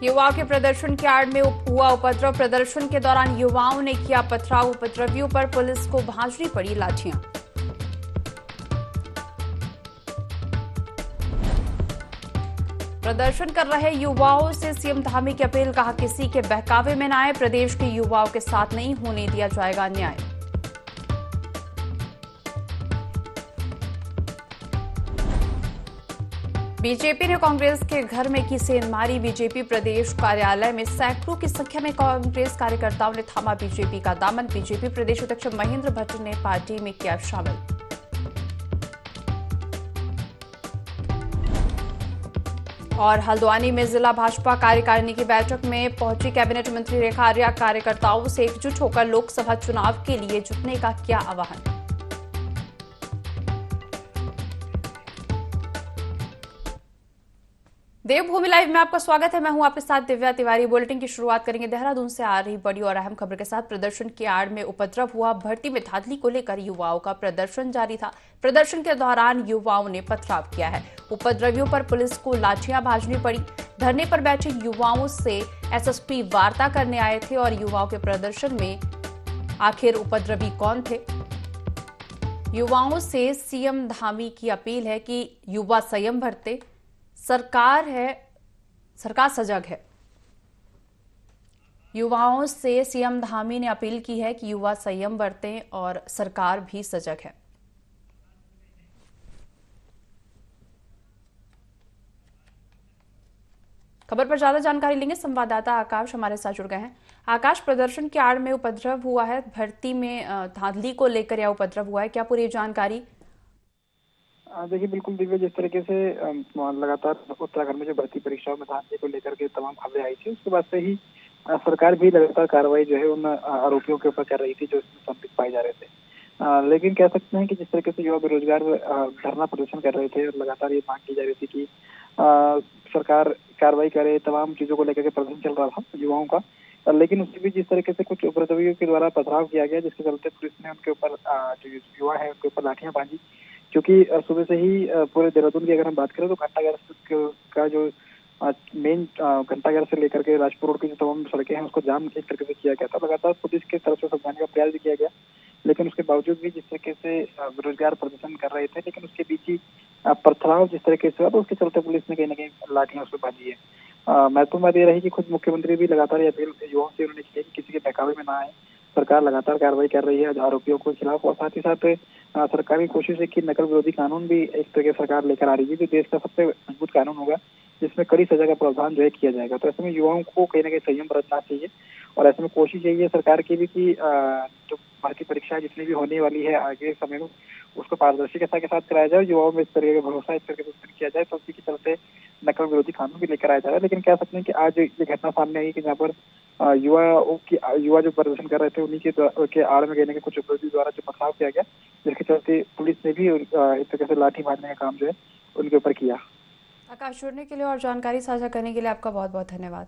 युवाओं के प्रदर्शन की आड़ में हुआ उपद्रव। प्रदर्शन के दौरान युवाओं ने किया पथराव। उपद्रवियों पर पुलिस को भांजनी पड़ी लाठियां। प्रदर्शन कर रहे युवाओं से सीएम धामी की अपील। कहा, किसी के बहकावे में न आए। प्रदेश के युवाओं के साथ नहीं होने दिया जाएगा अन्याय। बीजेपी ने कांग्रेस के घर में की सेंधमारी। बीजेपी प्रदेश कार्यालय में सैकड़ों की संख्या में कांग्रेस कार्यकर्ताओं ने थामा बीजेपी का दामन। बीजेपी प्रदेश अध्यक्ष महेंद्र भट्ट ने पार्टी में किया शामिल। और हल्द्वानी में जिला भाजपा कार्यकारिणी की बैठक में पहुंची कैबिनेट मंत्री रेखा आर्या। कार्यकर्ताओं से एकजुट होकर लोकसभा चुनाव के लिए जुटने का किया आह्वान। देवभूमि लाइव में आपका स्वागत है। मैं हूं आपके साथ दिव्या तिवारी। बुलेटिन की शुरुआत करेंगे देहरादून से आ रही बड़ी और अहम खबर के साथ। प्रदर्शन की आड़ में उपद्रव हुआ। भर्ती में धांधली को लेकर युवाओं का प्रदर्शन जारी था। प्रदर्शन के दौरान युवाओं ने पथराव किया है। उपद्रवियों पर पुलिस को लाठियां भांजनी पड़ी। धरने पर बैठे युवाओं से एसएसपी वार्ता करने आए थे और युवाओं के प्रदर्शन में आखिर उपद्रवी कौन थे। युवाओं से सीएम धामी की अपील है कि युवा संयम बरते। सरकार सजग है। युवाओं से सीएम धामी ने अपील की है कि युवा संयम बरतें और सरकार भी सजग है। खबर पर ज्यादा जानकारी लेंगे। संवाददाता आकाश हमारे साथ जुड़ गए हैं। आकाश, प्रदर्शन की आड़ में उपद्रव हुआ है। भर्ती में धांधली को लेकर यह उपद्रव हुआ है, क्या पूरी जानकारी? देखिए, बिल्कुल दिव्य, जिस तरीके से लगातार उत्तराखंड में जो भर्ती परीक्षाओं में धांधली को लेकर के तमाम खबरें आई थी, उसके बाद से ही सरकार भी लगातार कार्रवाई जो है उन आरोपियों के ऊपर कर रही थी जो इसमें संलिप्त पाए जा रहे थे। लेकिन कह सकते हैं कि जिस तरीके से युवा बेरोजगार धरना प्रदर्शन कर रहे थे और लगातार ये मांग की जा रही थी कि सरकार कार्रवाई करे, तमाम चीजों को लेकर के प्रदर्शन चल रहा था युवाओं का। लेकिन उसके भी जिस तरीके से कुछ उपद्रवियों के द्वारा पथराव किया गया, जिसके चलते पुलिस ने उनके ऊपर जो युवा है उनके ऊपर लाठियां बांधी। क्योंकि सुबह से ही पूरे देहरादून की अगर हम बात करें तो घंटाघर का जो मेन घंटाघर से लेकर के राजपुर रोड की जो तमाम सड़कें हैं उसको जाम एक तरीके से किया गया था। लगातार पुलिस की तरफ से समझाने का प्रयास भी किया गया, लेकिन उसके बावजूद भी जिस तरीके से बेरोजगार प्रदर्शन कर रहे थे, लेकिन उसके बीच ही पथराव जिस तरीके से हुआ तो उसके चलते पुलिस ने कहीं ना कहीं लाठियां उसको बांधी है। महत्वपूर्ण बात यह रही कि खुद मुख्यमंत्री भी लगातार ये अपील युवाओं से उन्होंने की कि किसी के बहकावे में ना आए। सरकार लगातार कार्रवाई कर रही है आरोपियों के खिलाफ और साथ ही साथ सरकार की कोशिश है कि नकल विरोधी कानून भी एक तरीके से सरकार लेकर आ रही है जो देश का सबसे मजबूत कानून होगा, जिसमें कड़ी सजा का प्रावधान जो है किया जाएगा। तो ऐसे में युवाओं को कहीं ना कहीं संयम बरतना चाहिए और ऐसे में कोशिश यही है सरकार की भी कि जो भर्ती परीक्षा जितनी भी होने वाली है आगे समय में उसको पारदर्शिता के साथ कराया जाए। युवाओं में इस तरीके का भरोसा इस तरीके से उत्पन्न किया जाए, तो उसी के चलते नकल विरोधी कानून भी लेकर आया जा रहा है। लेकिन कह सकते हैं कि आज ये घटना सामने आई कि जहाँ पर युवा जो प्रदर्शन कर रहे थे उन्हीं के आड़ में कहने के कुछ उपद्रवियों द्वारा जो पथराव किया गया, जिसके चलते पुलिस ने भी इस तरीके से लाठी मारने का काम जो है उनके ऊपर किया। आकाश, जुड़ने के लिए और जानकारी साझा करने के लिए आपका बहुत बहुत धन्यवाद।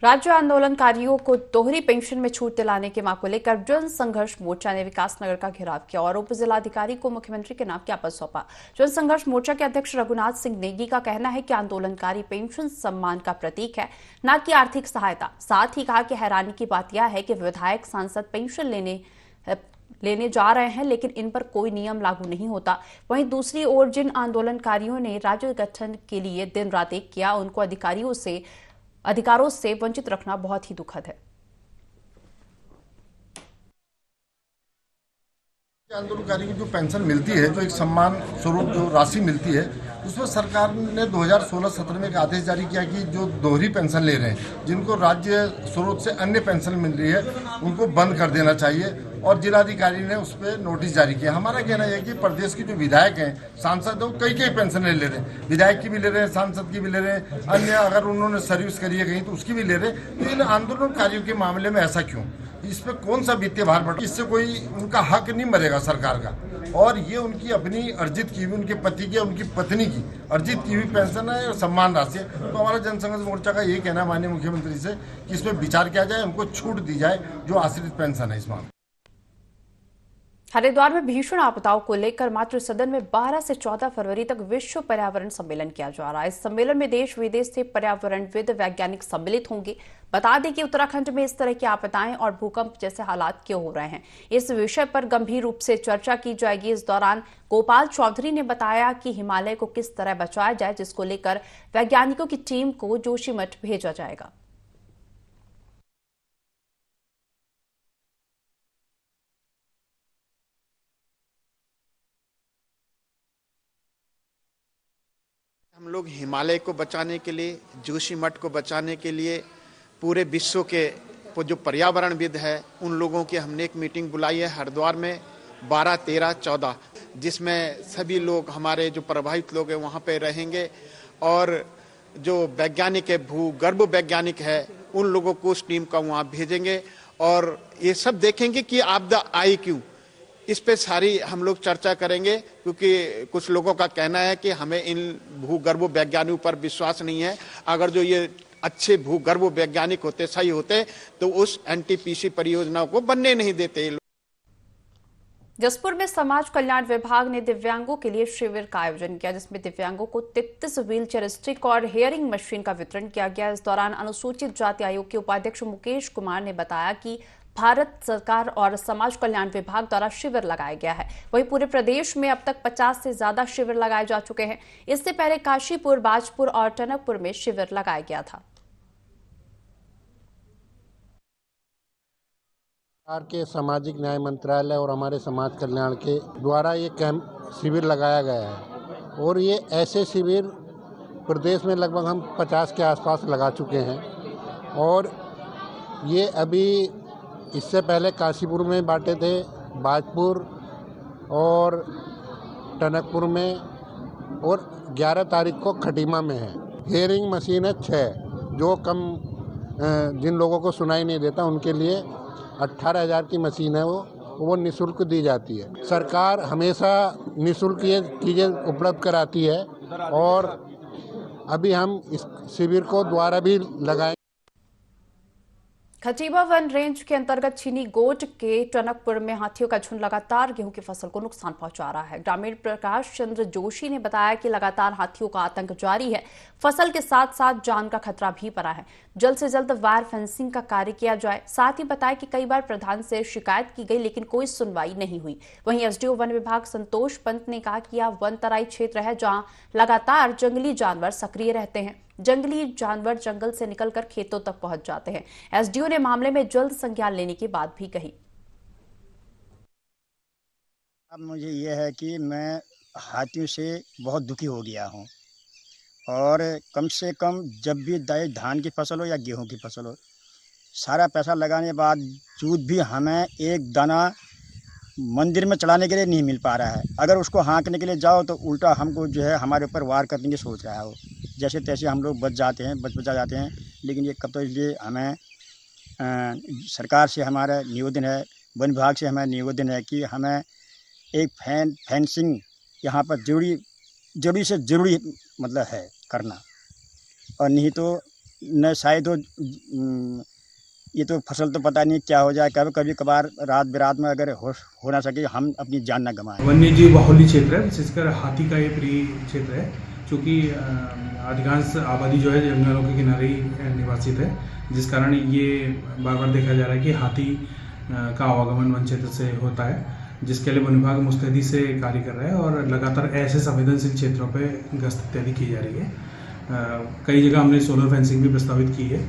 राज्य आंदोलनकारियों को दोहरी पेंशन में छूट दिलाने की मांग को लेकर जन संघर्ष मोर्चा ने विकासनगर का घेराव किया और उप जिलाधिकारी को मुख्यमंत्री के नाम ज्ञापन सौंपा। जन संघर्ष मोर्चा के अध्यक्ष रघुनाथ सिंह नेगी का कहना है कि आंदोलनकारी पेंशन सम्मान का प्रतीक है, न कि आर्थिक सहायता। साथ ही कहा कि हैरानी की बात यह है कि विधायक सांसद पेंशन लेने जा रहे हैं, लेकिन इन पर कोई नियम लागू नहीं होता। वहीं दूसरी ओर जिन आंदोलनकारियों ने राज्य गठन के लिए दिन रात एक किया, उनको अधिकारों से वंचित रखना बहुत ही दुखद है। आंदोलनकारी की जो पेंशन मिलती है, जो एक सम्मान स्वरूप जो राशि मिलती है, उसमें सरकार ने 2016-17 में एक आदेश जारी किया कि जो दोहरी पेंशन ले रहे हैं, जिनको राज्य स्रोत से अन्य पेंशन मिल रही है, उनको बंद कर देना चाहिए और जिलाधिकारी ने उस पर नोटिस जारी किया। हमारा कहना यह है कि प्रदेश के जो विधायक हैं, सांसद हैं, वो कई पेंशन ले रहे हैं, विधायक की भी ले रहे हैं, सांसद की भी ले रहे हैं, अन्य अगर उन्होंने सर्विस करी है कहीं तो उसकी भी ले रहे हैं। तो इन आंदोलनकारियों के मामले में ऐसा क्यों? इसमें कौन सा वित्तीय भार बढ़, इससे कोई उनका हक नहीं मरेगा सरकार का। और ये उनकी अपनी अर्जित की हुई, उनके पति की, उनकी पत्नी की अर्जित की हुई पेंशन है और सम्मान राशि है। तो हमारा जनसंघर्ष मोर्चा का ये कहना है माननीय मुख्यमंत्री से कि इसमें विचार किया जाए, उनको छूट दी जाए जो आश्रित पेंशन है। इस मामले हरिद्वार में भीषण आपदाओं को लेकर मातृ सदन में 12 से 14 फरवरी तक विश्व पर्यावरण सम्मेलन किया जा रहा है। इस सम्मेलन में देश विदेश से पर्यावरणविद वैज्ञानिक सम्मिलित होंगे। बता दें कि उत्तराखंड में इस तरह की आपदाएं और भूकंप जैसे हालात क्यों हो रहे हैं, इस विषय पर गंभीर रूप से चर्चा की जाएगी। इस दौरान गोपाल चौधरी ने बताया कि हिमालय को किस तरह बचाया जाए, जिसको लेकर वैज्ञानिकों की टीम को जोशीमठ भेजा जाएगा। हम लोग हिमालय को बचाने के लिए, जोशीमठ को बचाने के लिए पूरे विश्व के जो पर्यावरणविद है उन लोगों की हमने एक मीटिंग बुलाई है हरिद्वार में 12, 13, 14, जिसमें सभी लोग हमारे जो प्रभावित लोग हैं वहाँ पे रहेंगे और जो वैज्ञानिक है, भूगर्भ वैज्ञानिक है, उन लोगों को उस टीम का वहाँ भेजेंगे और ये सब देखेंगे कि आपदा आई क्यों। इस पे सारी हम लोग चर्चा करेंगे, क्योंकि कुछ लोगों का कहना है कि हमें इन भूगर्भ वैज्ञानिकों पर विश्वास नहीं है। अगर जो ये अच्छे भूगर्भ वैज्ञानिक होते, सही होते, तो उस एनटीपीसी परियोजनाओं को बनने नहीं देते। जसपुर में समाज कल्याण विभाग ने दिव्यांगों के लिए शिविर का आयोजन किया, जिसमें दिव्यांगों को 33 व्हीलचेयर स्टिक और हेयरिंग मशीन का वितरण किया गया। इस दौरान अनुसूचित जाति आयोग के उपाध्यक्ष मुकेश कुमार ने बताया कि भारत सरकार और समाज कल्याण विभाग द्वारा शिविर लगाया गया है। वहीं पूरे प्रदेश में अब तक 50 से ज्यादा शिविर लगाए जा चुके हैं। इससे पहले काशीपुर, बाजपुर और टनकपुर में शिविर लगाया गया था। सरकार के सामाजिक न्याय मंत्रालय और हमारे समाज कल्याण के द्वारा ये कैंप शिविर लगाया गया है और ये ऐसे शिविर प्रदेश में लगभग हम 50 के आसपास लगा चुके हैं और ये अभी इससे पहले काशीपुर में बांटे थे, बाजपुर और टनकपुर में, और 11 तारीख को खटीमा में है। हेयरिंग मशीन है 6, जो कम जिन लोगों को सुनाई नहीं देता उनके लिए 18,000 की मशीन है, वो निःशुल्क दी जाती है। सरकार हमेशा निःशुल्क ये चीज़ें उपलब्ध कराती है और अभी हम इस शिविर को दोबारा भी लगाएंगे। खटीमा वन रेंज के अंतर्गत चीनी गोट के टनकपुर में हाथियों का झुंड लगातार गेहूं की फसल को नुकसान पहुंचा रहा है। ग्रामीण प्रकाश चंद्र जोशी ने बताया कि लगातार हाथियों का आतंक जारी है। फसल के साथ साथ जान का खतरा भी बना है। जल्द से जल्द वायर फेंसिंग का कार्य किया जाए। साथ ही बताया कि कई बार प्रधान से शिकायत की गई, लेकिन कोई सुनवाई नहीं हुई। वहीं एसडीओ वन विभाग संतोष पंत ने कहा कि यह वन तराई क्षेत्र है, जहां लगातार जंगली जानवर सक्रिय रहते हैं। जंगली जानवर जंगल से निकलकर खेतों तक पहुंच जाते हैं। एसडीओ ने मामले में जल्द संज्ञान लेने की बात भी कही। अब मुझे यह है कि मैं हाथियों से बहुत दुखी हो गया हूं और कम से कम जब भी धान की फसल हो या गेहूं की फसल हो, सारा पैसा लगाने के बावजूद भी हमें एक दाना मंदिर में चढ़ाने के लिए नहीं मिल पा रहा है। अगर उसको हाँकने के लिए जाओ तो उल्टा हमको जो है हमारे ऊपर वार करने की सोच रहा है। वो जैसे तैसे हम लोग बचा जाते हैं, लेकिन ये कब तो इसलिए हमें सरकार से हमारा निवेदन है, वन विभाग से हमारा निवेदन है कि हमें एक फेंसिंग यहाँ पर जरूरी से जरूरी मतलब है करना, और नहीं तो न शायद ये तो फसल तो पता नहीं क्या हो जाए, कभी कभार रात बिरात में अगर हो ना सके हम अपनी जान ना गंवाएं। वन्य जीव बाहुल्य क्षेत्र है, विशेषकर हाथी का ये प्रिय क्षेत्र है, क्योंकि अधिकांश आबादी जो है जंगलों के किनारे ही निवासित है, जिस कारण ये बार बार देखा जा रहा है कि हाथी का आवागमन वन क्षेत्र से होता है, जिसके लिए वन विभाग मुस्तैदी से कार्य कर रहा है और लगातार ऐसे संवेदनशील क्षेत्रों पर गश्त इत्यादि की जा रही है। कई जगह हमने सोलर फेंसिंग भी प्रस्तावित की है।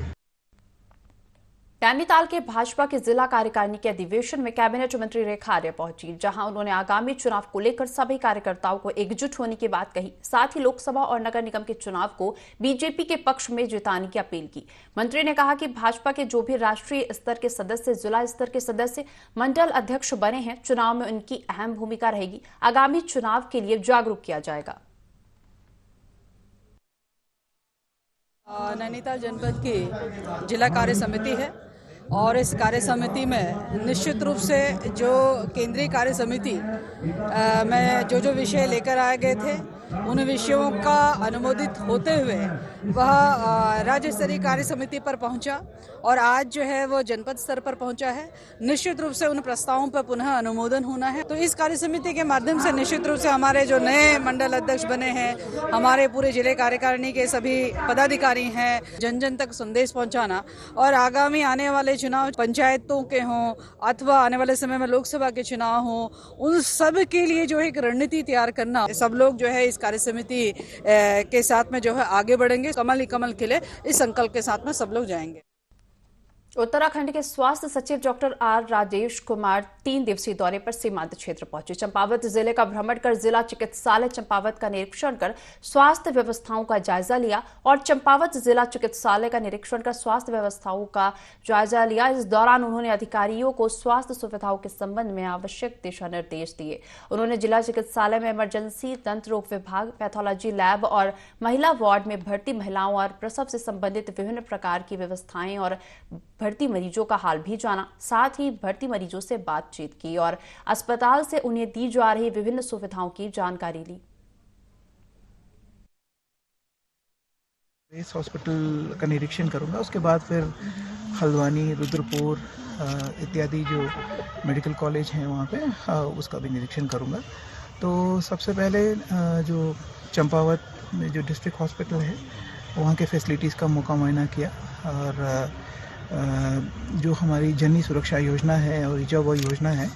नैनीताल के भाजपा के जिला कार्यकारिणी के अधिवेशन में कैबिनेट मंत्री रेखा आर्य पहुंची, जहां उन्होंने आगामी चुनाव को लेकर सभी कार्यकर्ताओं को एकजुट होने की बात कही। साथ ही लोकसभा और नगर निगम के चुनाव को बीजेपी के पक्ष में जिताने की अपील की। मंत्री ने कहा कि भाजपा के जो भी राष्ट्रीय स्तर के सदस्य, जिला स्तर के सदस्य, मंडल अध्यक्ष बने हैं, चुनाव में उनकी अहम भूमिका रहेगी। आगामी चुनाव के लिए जागरूक किया जाएगा। नैनीताल जनपद की जिला कार्य समिति है और इस कार्य समिति में निश्चित रूप से जो केंद्रीय कार्य समिति में जो विषय लेकर आए गए थे उन विषयों का अनुमोदित होते हुए वह राज्य स्तरीय कार्य समिति पर पहुंचा और आज जो है वो जनपद स्तर पर पहुंचा है। निश्चित रूप से उन प्रस्तावों पर पुनः अनुमोदन होना है। तो इस कार्य समिति के माध्यम से निश्चित रूप से हमारे जो नए मंडल अध्यक्ष बने हैं, हमारे पूरे जिले कार्यकारिणी के सभी पदाधिकारी हैं, जन जन तक संदेश पहुंचाना और आगामी आने वाले चुनाव पंचायतों के हों अथवा आने वाले समय में लोकसभा के चुनाव हों, उन सब के लिए जो एक रणनीति तैयार करना। सब लोग जो है इस कार्य समिति के साथ में जो है आगे बढ़ेंगे। कमल ही कमल खिले, इस संकल्प के साथ में सब लोग जाएंगे। उत्तराखंड के स्वास्थ्य सचिव डॉक्टर आर राजेश कुमार 3 दिवसीय दौरे पर सीमांत क्षेत्र पहुंचे। चंपावत जिले का भ्रमण कर जिला चिकित्सालय चंपावत का निरीक्षण कर स्वास्थ्य व्यवस्थाओं का जायजा लिया और चंपावत जिला चिकित्सालय का निरीक्षण कर स्वास्थ्य व्यवस्थाओं का जायजा लिया। इस दौरान उन्होंने अधिकारियों को स्वास्थ्य सुविधाओं के संबंध में आवश्यक दिशा निर्देश दिए। उन्होंने जिला चिकित्सालय में इमरजेंसी, दंत रोग विभाग, पैथोलॉजी लैब और महिला वार्ड में भर्ती महिलाओं और प्रसव से संबंधित विभिन्न प्रकार की व्यवस्थाएं और भर्ती मरीजों का हाल भी जाना। साथ ही भर्ती मरीजों से बातचीत की और अस्पताल से उन्हें दी जा रही विभिन्न सुविधाओं की जानकारी ली। इस हॉस्पिटल का निरीक्षण करूंगा, उसके बाद फिर हल्द्वानी, रुद्रपुर इत्यादि जो मेडिकल कॉलेज हैं वहाँ पे उसका भी निरीक्षण करूंगा। तो सबसे पहले जो चंपावत में जो डिस्ट्रिक्ट हॉस्पिटल है वहाँ के फैसिलिटीज़ का मौका मुआयना किया और जो हमारी जननी सुरक्षा योजना है और रिजर्व योजना है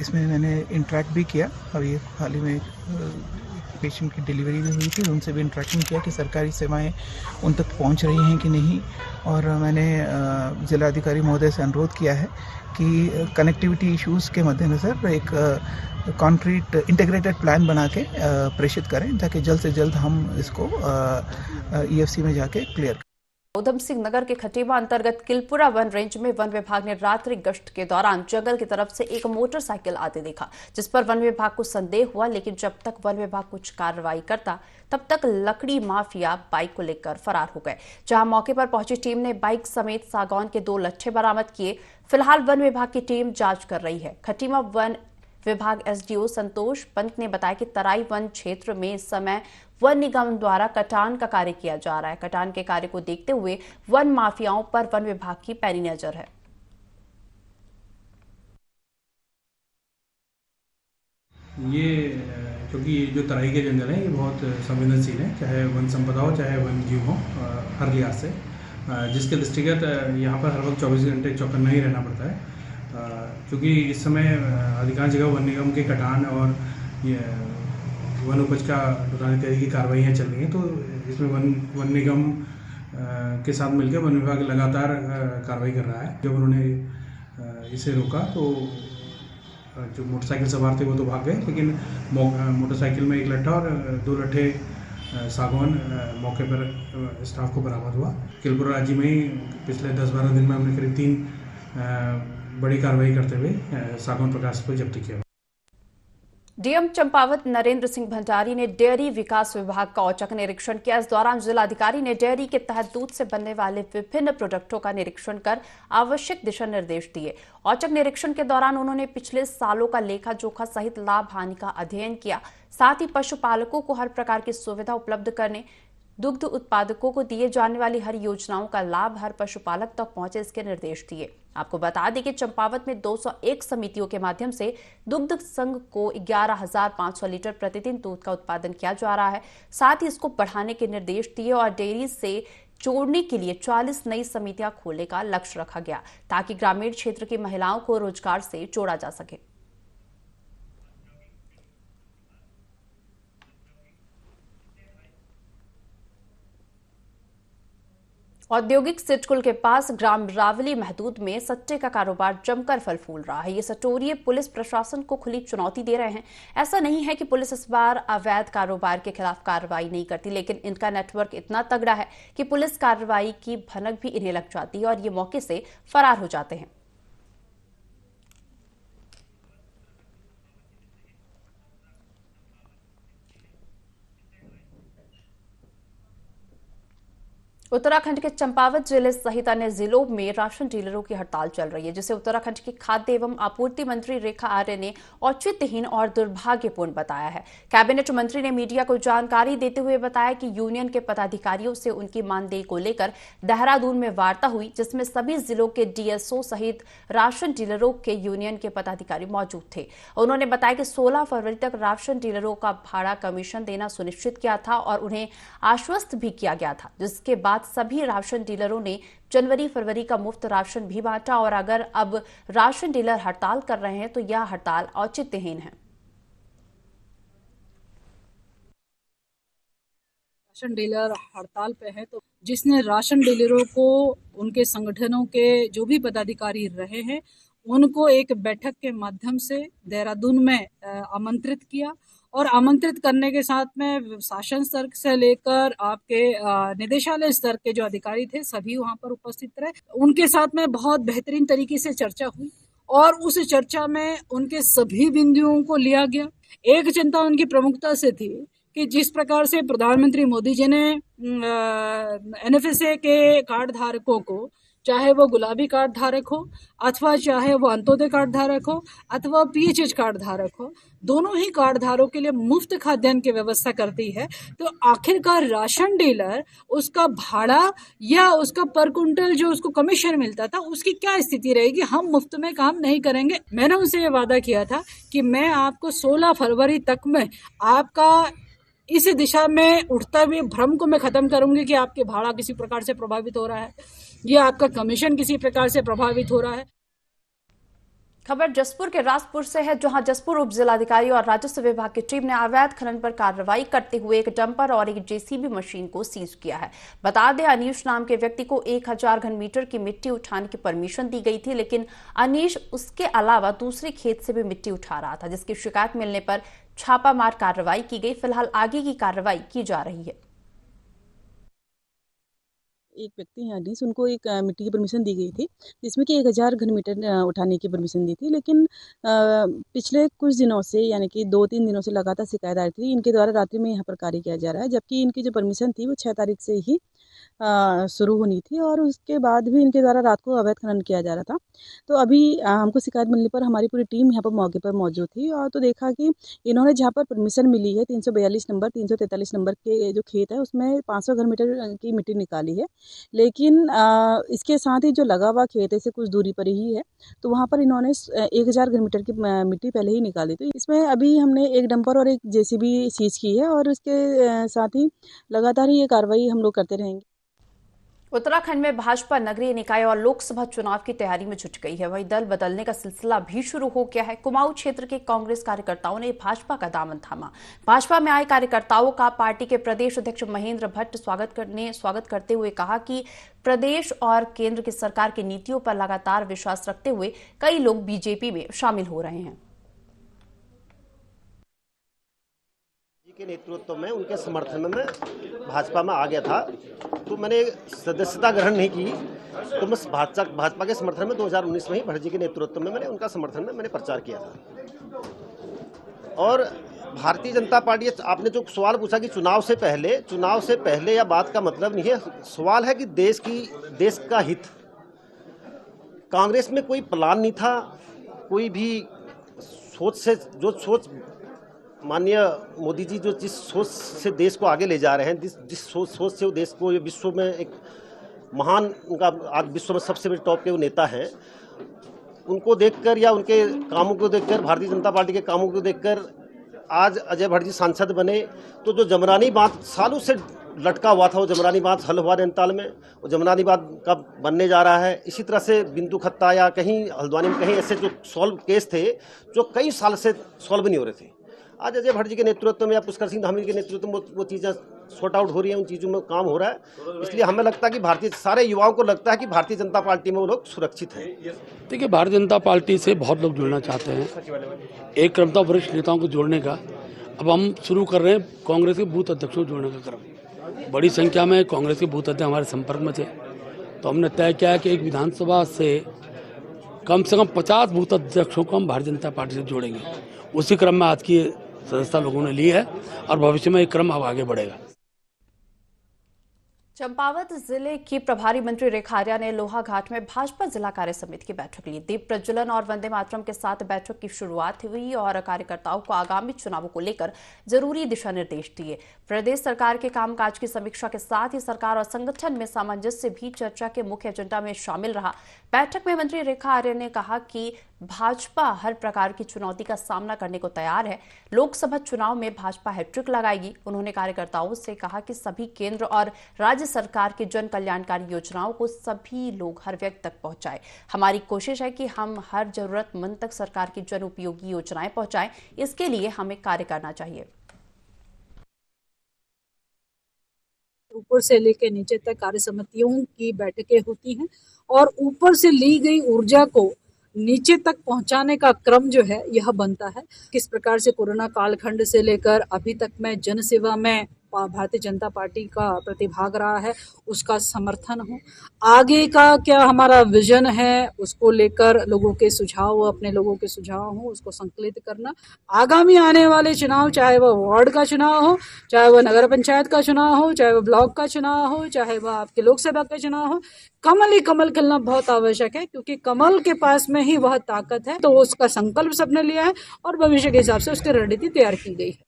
इसमें मैंने इंटरेक्ट भी किया और ये हाल ही में पेशेंट की डिलीवरी भी हुई थी, उनसे भी इंटरेक्शन किया कि सरकारी सेवाएं उन तक पहुंच रही हैं कि नहीं। और मैंने जिलाधिकारी महोदय से अनुरोध किया है कि कनेक्टिविटी इश्यूज़ के मद्देनज़र एक कॉन्क्रीट इंटीग्रेटेड प्लान बना के प्रेषित करें ताकि जल्द से जल्द हम इसको EFC में जाके क्लियर करें। उधम सिंह नगर के खटीमा अंतर्गत किलपुरा वन रेंज में वन विभाग ने रात्रि गश्त के दौरान जंगल की तरफ से एक मोटरसाइकिल आते देखा, जिस पर वन विभाग को संदेह हुआ, लेकिन जब तक वन विभाग कुछ कार्रवाई करता तब तक लकड़ी माफिया बाइक को लेकर फरार हो गए। जहां मौके पर पहुंची टीम ने बाइक समेत सागौन के 2 लट्ठे बरामद किए। फिलहाल वन विभाग की टीम जांच कर रही है। खटीमा वन विभाग SDO संतोष पंत ने बताया कि तराई वन क्षेत्र में इस समय वन निगम द्वारा कटान का कार्य किया जा रहा है। कटान के कार्य को देखते हुए वन माफियाओं पर वन विभाग की पैनी नजर है। ये क्योंकि ये जो तराई के जंगल है ये बहुत संवेदनशील है, चाहे वन संपदा हो चाहे वन जीव हो, हर लिहाज से, जिसके दृष्टिगत यहाँ पर हर वक्त 24 घंटे चौकन्ना ही रहना पड़ता है। क्योंकि इस समय अधिकांश जगह वन निगम के कटान और वन उपज का लुटाने इत्यादि की कार्रवाइयाँ चल रही हैं, तो इसमें वन निगम के साथ मिलकर वन विभाग लगातार कार्रवाई कर रहा है। जब उन्होंने इसे रोका तो जो मोटरसाइकिल सवार थे वो तो भाग गए, लेकिन मोटरसाइकिल में 1 लट्ठा और 2 लट्ठे सागौन मौके पर स्टाफ को बरामद हुआ। किलपुरा राज्य में ही पिछले 10-12 दिन में हमने करीब 3 बड़ी कार्रवाई करते हुए सागौन प्रकाश को जब्त किया। डीएम चंपावत नरेंद्र सिंह भंडारी ने डेयरी विकास विभाग का औचक निरीक्षण किया। इस दौरान जिलाधिकारी ने डेयरी के तहत दूध से बनने वाले विभिन्न प्रोडक्टों का निरीक्षण कर आवश्यक दिशा निर्देश दिए। औचक निरीक्षण के दौरान उन्होंने पिछले सालों का लेखा जोखा सहित लाभ हानि का अध्ययन किया। साथ ही पशुपालकों को हर प्रकार की सुविधा उपलब्ध करने, दुग्ध उत्पादकों को दिए जाने वाली हर योजनाओं का लाभ हर पशुपालक तक पहुंचे, इसके निर्देश दिए। आपको बता दें कि चंपावत में 201 समितियों के माध्यम से दुग्ध संघ को 11,500 लीटर प्रतिदिन दूध का उत्पादन किया जा रहा है। साथ ही इसको बढ़ाने के निर्देश दिए और डेयरी से जोड़ने के लिए 40 नई समितियां खोलने का लक्ष्य रखा गया, ताकि ग्रामीण क्षेत्र की महिलाओं को रोजगार से जोड़ा जा सके। औद्योगिक सिटकुल के पास ग्राम रावली महदूद में सट्टे का कारोबार जमकर फल फूल रहा है। ये सटोरिये पुलिस प्रशासन को खुली चुनौती दे रहे हैं। ऐसा नहीं है कि पुलिस इस बार अवैध कारोबार के खिलाफ कार्रवाई नहीं करती, लेकिन इनका नेटवर्क इतना तगड़ा है कि पुलिस कार्रवाई की भनक भी इन्हें लग जाती है और ये मौके से फरार हो जाते हैं। उत्तराखंड के चंपावत जिले सहित अन्य जिलों में राशन डीलरों की हड़ताल चल रही है, जिसे उत्तराखंड की खाद्य एवं आपूर्ति मंत्री रेखा आर्य ने औचित्यहीन और दुर्भाग्यपूर्ण बताया है। कैबिनेट मंत्री ने मीडिया को जानकारी देते हुए बताया कि यूनियन के पदाधिकारियों से उनकी मानदेय को लेकर देहरादून में वार्ता हुई, जिसमें सभी जिलों के डीएसओ सहित राशन डीलरों के यूनियन के पदाधिकारी मौजूद थे। उन्होंने बताया कि 16 फरवरी तक राशन डीलरों का भाड़ा कमीशन देना सुनिश्चित किया था और उन्हें आश्वस्त भी किया गया था, जिसके बाद सभी राशन डीलरों ने जनवरी-फरवरी का मुफ्त राशन भी बांटा और अगर अब राशन डीलर हड़ताल कर रहे हैं तो यह हड़ताल औचित्यहीन है। राशन डीलर हड़ताल पे है, तो जिसने राशन डीलरों को उनके संगठनों के जो भी पदाधिकारी रहे हैं उनको एक बैठक के माध्यम से देहरादून में आमंत्रित किया और आमंत्रित करने के साथ में शासन स्तर से लेकर आपके निदेशालय स्तर के जो अधिकारी थे सभी वहां पर उपस्थित रहे। उनके साथ में बहुत बेहतरीन तरीके से चर्चा हुई और उस चर्चा में उनके सभी बिंदुओं को लिया गया। एक चिंता उनकी प्रमुखता से थी कि जिस प्रकार से प्रधानमंत्री मोदी जी ने एनएफएसए के कार्ड धारकों को, चाहे वो गुलाबी कार्ड धारक हो अथवा चाहे वो अंत्योदय कार्ड धारक हो अथवा पीएचएच कार्ड धारक हो, दोनों ही कार्ड धारकों के लिए मुफ्त खाद्यान्न की व्यवस्था करती है, तो आखिरकार राशन डीलर उसका भाड़ा या उसका पर कुंटल जो उसको कमीशन मिलता था उसकी क्या स्थिति रहेगी। हम मुफ्त में काम नहीं करेंगे। मैंने उनसे ये वादा किया था कि मैं आपको 16 फरवरी तक में आपका इस दिशा में उठता हुए भ्रम को मैं खत्म करूंगी कि आपके भाड़ा किसी प्रकार से प्रभावित हो रहा है या आपका कमीशन किसी प्रकार से प्रभावित हो रहा है। खबर जसपुर के राजपुर से है, जहां जसपुर उप जिलाधिकारी और राजस्व विभाग की टीम ने अवैध खनन पर कार्रवाई करते हुए एक डंपर और एक जेसीबी मशीन को सीज किया है। बता दें, अनीश नाम के व्यक्ति को 1000 घन मीटर की मिट्टी उठाने की परमिशन दी गई थी, लेकिन अनीश उसके अलावा दूसरे खेत से भी मिट्टी उठा रहा था, जिसकी शिकायत मिलने पर छापामार कार्रवाई की गई। फिलहाल आगे की कार्रवाई की जा रही है। एक व्यक्ति हैं अनीस, उनको एक मिट्टी की परमिशन दी गई थी जिसमें कि 1000 घन मीटर उठाने की परमिशन दी थी, लेकिन पिछले कुछ दिनों से यानी कि 2-3 दिनों से लगातार शिकायत आ रही थी इनके द्वारा रात्रि में यहाँ पर कार्य किया जा रहा है, जबकि इनकी जो परमिशन थी वो 6 तारीख से ही शुरू होनी थी और उसके बाद भी इनके द्वारा रात को अवैध खनन किया जा रहा था। तो अभी हमको शिकायत मिलने पर हमारी पूरी टीम यहाँ पर मौके पर मौजूद थी और तो देखा कि इन्होंने जहाँ पर परमिशन मिली है 342 नंबर 343 नंबर के जो खेत है उसमें 500 घन मीटर की मिट्टी निकाली है, लेकिन इसके साथ ही जो लगा हुआ खेत है इससे कुछ दूरी पर ही है, तो वहाँ पर इन्होंने 1000 घन मीटर की मिट्टी पहले ही निकाली। तो इसमें अभी हमने एक डंपर और एक जेसीबी सीज की है और उसके साथ ही लगातार ही ये कार्रवाई हम लोग करते रहेंगे। उत्तराखंड में भाजपा नगरीय निकाय और लोकसभा चुनाव की तैयारी में जुट गई है। वहीं दल बदलने का सिलसिला भी शुरू हो गया है। कुमाऊं क्षेत्र के कांग्रेस कार्यकर्ताओं ने भाजपा का दामन थामा। भाजपा में आए कार्यकर्ताओं का पार्टी के प्रदेश अध्यक्ष महेंद्र भट्ट स्वागत करते हुए कहा कि प्रदेश और केंद्र की सरकार की नीतियों पर लगातार विश्वास रखते हुए कई लोग बीजेपी में शामिल हो रहे हैं। के नेतृत्व में उनके समर्थन में भाजपा में आ गया था, तो मैंने सदस्यता ग्रहण नहीं की, तो मैं भाजपा के समर्थन में 2019 में ही भट्ट जी के नेतृत्व में मैंने उनका समर्थन में मैंने प्रचार किया था। और भारतीय जनता पार्टी, आपने जो सवाल पूछा कि चुनाव से पहले या बाद का मतलब नहीं है, सवाल है कि देश का हित। कांग्रेस में कोई प्लान नहीं था, कोई भी सोच माननीय मोदी जी जो जिस सोच से देश को आगे ले जा रहे हैं, जिस सोच से वो देश को विश्व में एक महान, उनका आज विश्व में सबसे बड़े टॉप के वो नेता हैं, उनको देखकर या उनके कामों को देखकर, भारतीय जनता पार्टी के कामों को देखकर आज अजय भट्ट जी सांसद बने। तो जो जमरानी बांध सालों से लटका हुआ था, वो जमरानी बांध हल हुआ नैनीताल में, वो जमरानी बांध कब बनने जा रहा है। इसी तरह से बिंदु खत्ता या कहीं हल्द्वानी में कहीं ऐसे जो सॉल्व केस थे जो कई साल से सॉल्व नहीं हो रहे थे, आज अजय भट्ट जी के नेतृत्व में या पुष्कर सिंह धामी के नेतृत्व में वो चीज़ें सॉर्ट आउट हो रही हैं, उन चीज़ों में काम हो रहा है। इसलिए हमें लगता है कि सारे युवाओं को लगता है कि भारतीय जनता पार्टी में वो लोग सुरक्षित हैं। देखिए, भारतीय जनता पार्टी से बहुत लोग जुड़ना चाहते हैं। एक क्रम था वरिष्ठ नेताओं को जोड़ने का, अब हम शुरू कर रहे हैं कांग्रेस के बूथ अध्यक्षों को जोड़ने का क्रम। बड़ी संख्या में कांग्रेस के बूथ अध्यक्ष हमारे संपर्क में थे, तो हमने तय किया कि एक विधानसभा से कम 50 बूथ अध्यक्षों को हम भारतीय जनता पार्टी से जोड़ेंगे। उसी क्रम में आज की सदस्यता लोगों ने ली है और भविष्य में एक क्रम अब आगे बढ़ेगा। चंपावत जिले की प्रभारी मंत्री रेखा आर्या ने लोहाघाट में भाजपा जिला कार्य समिति की बैठक ली। दीप प्रज्वलन और वंदे मातरम के साथ बैठक की शुरुआत हुई और कार्यकर्ताओं को आगामी चुनावों को लेकर जरूरी दिशा निर्देश दिए। प्रदेश सरकार के कामकाज की समीक्षा के साथ ही सरकार और संगठन में सामंजस्य भी चर्चा के मुख्य एजेंडा में शामिल रहा। बैठक में मंत्री रेखा आर्या ने कहा कि भाजपा हर प्रकार की चुनौती का सामना करने को तैयार है। लोकसभा चुनाव में भाजपा हैट्रिक लगाएगी। उन्होंने कार्यकर्ताओं से कहा कि सभी केंद्र और राज्य सरकार की जन कल्याणकारी योजनाओं को सभी लोग हर व्यक्ति तक पहुंचाएं। हमारी कोशिश है कि हम हर जरूरतमंद तक सरकार की जन उपयोगी योजनाएं पहुंचाएं। इसके लिए हमें कार्य करना चाहिए। ऊपर से लेकर नीचे तक कार्य समितियों की बैठकें होती हैं और ऊपर से ली गई ऊर्जा को नीचे तक पहुंचाने का क्रम जो है यह बनता है। किस प्रकार से कोरोना कालखंड से लेकर अभी तक में जन सेवा में भारतीय जनता पार्टी का प्रतिभाग रहा है, उसका समर्थन हो। आगे का क्या हमारा विजन है, उसको लेकर लोगों के सुझाव, अपने लोगों के सुझाव हो, उसको संकलित करना। आगामी आने वाले चुनाव, चाहे वह वार्ड का चुनाव हो, चाहे वह नगर पंचायत का चुनाव हो, चाहे वह ब्लॉक का चुनाव हो, चाहे वह आपके लोकसभा का चुनाव हो, कमल ही कमल खिलना बहुत आवश्यक है, क्योंकि कमल के पास में ही वह ताकत है। तो उसका संकल्प सबने लिया है और भविष्य के हिसाब से उसकी रणनीति तैयार की गई है।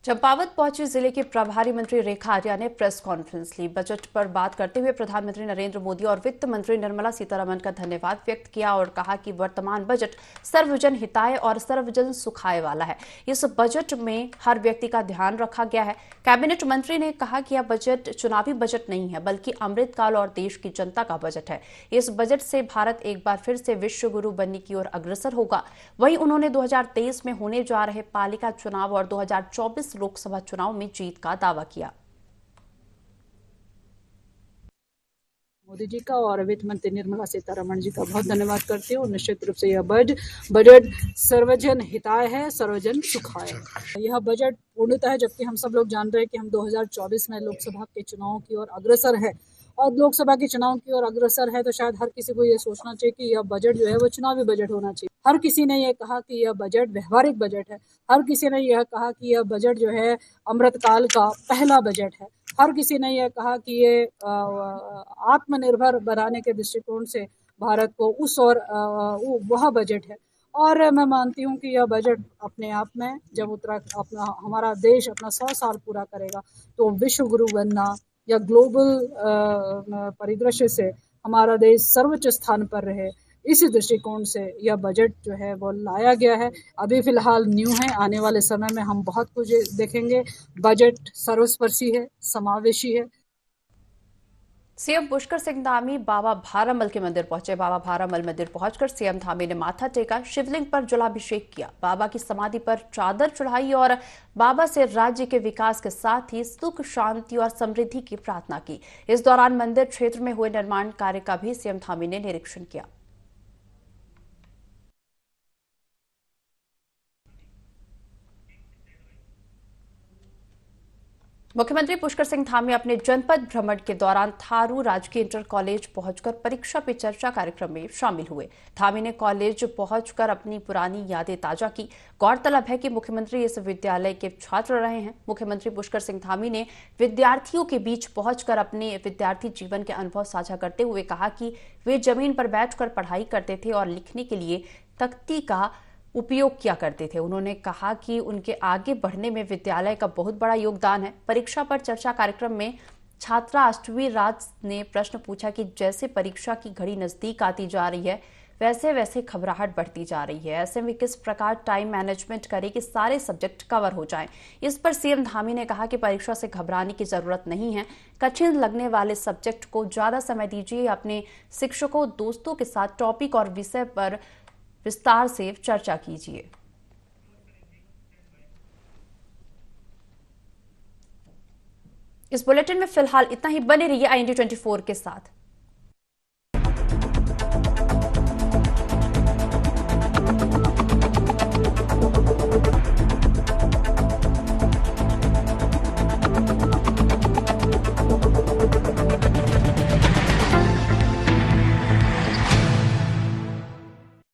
चंपावत पहुंची जिले के प्रभारी मंत्री रेखा आर्या ने प्रेस कॉन्फ्रेंस ली। बजट पर बात करते हुए प्रधानमंत्री नरेंद्र मोदी और वित्त मंत्री निर्मला सीतारमण का धन्यवाद व्यक्त किया और कहा कि वर्तमान बजट सर्वजन हिताय और सर्वजन सुखाय वाला है। इस बजट में हर व्यक्ति का ध्यान रखा गया है। कैबिनेट मंत्री ने कहा कि यह बजट चुनावी बजट नहीं है, बल्कि अमृतकाल और देश की जनता का बजट है। इस बजट से भारत एक बार फिर से विश्व गुरु बनने की ओर अग्रसर होगा। वहीं उन्होंने 2023 में होने जा रहे पालिका चुनाव और 2024 लोकसभा चुनाव में जीत का दावा किया। मोदी जी का और वित्त मंत्री निर्मला सीतारमण जी का बहुत धन्यवाद करती हूँ। निश्चित रूप से यह बजट सर्वजन हिताय है, सर्वजन सुखाय है। यह बजट पूर्णतः है, जबकि हम सब लोग जान रहे हैं कि हम 2024 में लोकसभा के चुनाव की ओर अग्रसर है और लोकसभा के चुनाव की ओर अग्रसर है, तो शायद हर किसी को यह सोचना चाहिए कि यह बजट जो है वो चुनावी बजट होना चाहिए। हर किसी ने यह कहा कि यह बजट व्यवहारिक बजट है। हर किसी ने यह कहा कि यह बजट जो है अमृतकाल का पहला बजट है। हर किसी ने यह कहा कि ये आत्मनिर्भर बनाने के दृष्टिकोण से भारत को उस और वह बजट है। और मैं मानती हूँ कि यह बजट अपने आप में जब हमारा देश अपना 100 साल पूरा करेगा तो विश्व गुरु बनना या ग्लोबल परिदृश्य से हमारा देश सर्वोच्च स्थान पर रहे, इसी दृष्टिकोण से यह बजट जो है वो लाया गया है। अभी फिलहाल न्यू है, आने वाले समय में हम बहुत कुछ देखेंगे। बजट सर्वस्पर्शी है, समावेशी है। सीएम पुष्कर सिंह धामी बाबा भारामल के मंदिर पहुंचे। बाबा भारामल मंदिर पहुंचकर सीएम धामी ने माथा टेका, शिवलिंग पर जलाभिषेक किया, बाबा की समाधि पर चादर चढ़ाई और बाबा से राज्य के विकास के साथ ही सुख, शांति और समृद्धि की प्रार्थना की। इस दौरान मंदिर क्षेत्र में हुए निर्माण कार्य का भी सीएम धामी ने निरीक्षण किया। मुख्यमंत्री पुष्कर सिंह धामी अपने जनपद भ्रमण के दौरान थारू राजकीय इंटर कॉलेज पहुंचकर परीक्षा पे चर्चा कार्यक्रम में शामिल हुए। धामी ने कॉलेज पहुंचकर अपनी पुरानी यादें ताजा की। गौरतलब है कि मुख्यमंत्री इस विद्यालय के छात्र रहे हैं। मुख्यमंत्री पुष्कर सिंह धामी ने विद्यार्थियों के बीच पहुंचकर अपने विद्यार्थी जीवन के अनुभव साझा करते हुए कहा कि वे जमीन पर बैठकर पढ़ाई करते थे और लिखने के लिए तख्ती का उपयोग किया करते थे। उन्होंने कहा कि उनके आगे बढ़ने में विद्यालय का बहुत बड़ा योगदान है। परीक्षा पर चर्चा कार्यक्रम में छात्रा अष्टवी राज ने प्रश्न पूछा कि जैसे परीक्षा की घड़ी नजदीक आती जा रही है, वैसे वैसे घबराहट बढ़ती जा रही है। ऐसे में किस प्रकार टाइम मैनेजमेंट करें कि सारे सब्जेक्ट कवर हो जाएं। इस पर सीएम धामी ने कहा कि परीक्षा से घबराने की जरूरत नहीं है। कठिन लगने वाले सब्जेक्ट को ज्यादा समय दीजिए। अपने शिक्षकों, दोस्तों के साथ टॉपिक और विषय पर विस्तार से चर्चा कीजिए। इस बुलेटिन में फिलहाल इतना ही। बने रहिए IND 24 के साथ।